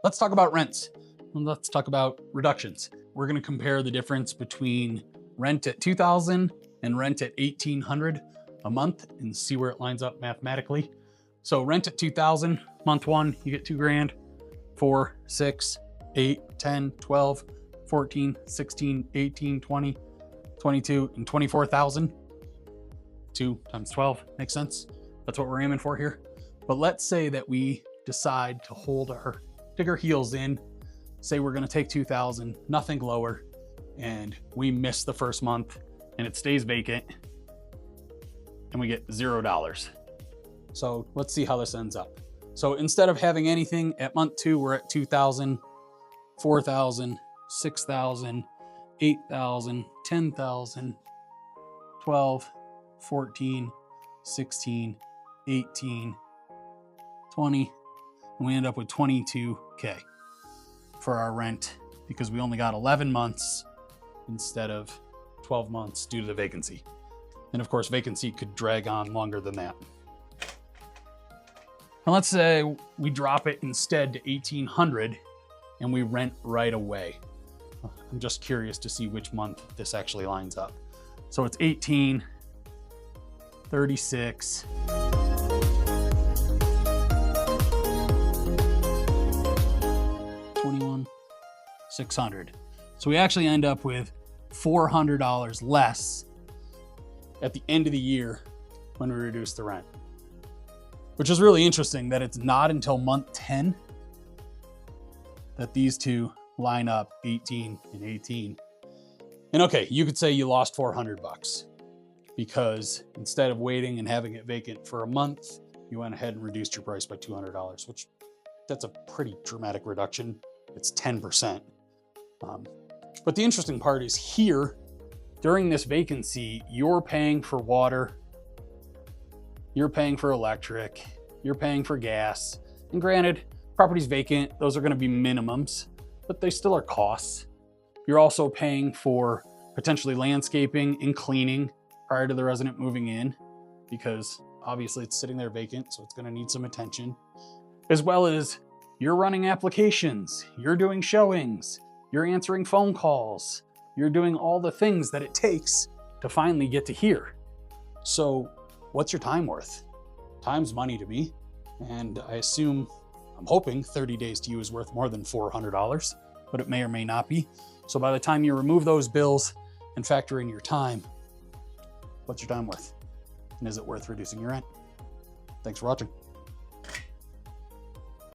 Let's talk about rents. Let's talk about reductions. We're going to compare the difference between rent at $2,000 and rent at $1,800 a month and see where it lines up mathematically. So rent at $2,000, month one, you get $2,000, 4, 6, 8, 10, 12, 14, 16, 18, 20, 22, and 24,000. 2 times 12 makes sense. That's what we're aiming for here. But let's say that we decide to dig our heels in, say we're gonna take 2,000, nothing lower, and we miss the first month and it stays vacant and we get $0. So let's see how this ends up. So instead of having anything at month 2, we're at 2,000, 4,000, 6,000, 8,000, 10,000, 12, 14, 16, 18, 20, and we end up with 22K for our rent because we only got 11 months instead of 12 months due to the vacancy. And of course, vacancy could drag on longer than that. And let's say we drop it instead to 1,800 and we rent right away. I'm just curious to see which month this actually lines up. So it's 18, 36, 21, 600. So we actually end up with $400 less at the end of the year when we reduce the rent, which is really interesting that it's not until month 10 that these two line up, 18 and 18. And okay, you could say you lost $400 because instead of waiting and having it vacant for a month, you went ahead and reduced your price by $200, which that's a pretty dramatic reduction. It's 10%. But the interesting part is here, during this vacancy, you're paying for water, you're paying for electric, you're paying for gas. And granted, property's vacant, those are gonna be minimums, but they still are costs. You're also paying for potentially landscaping and cleaning prior to the resident moving in, because obviously it's sitting there vacant, so it's gonna need some attention. As well as you're running applications, you're doing showings, you're answering phone calls, you're doing all the things that it takes to finally get to here. So what's your time worth? Time's money to me. And I assume, I'm hoping 30 days to you is worth more than $400, but it may or may not be. So by the time you remove those bills and factor in your time, what's your time worth? And is it worth reducing your rent? Thanks for watching.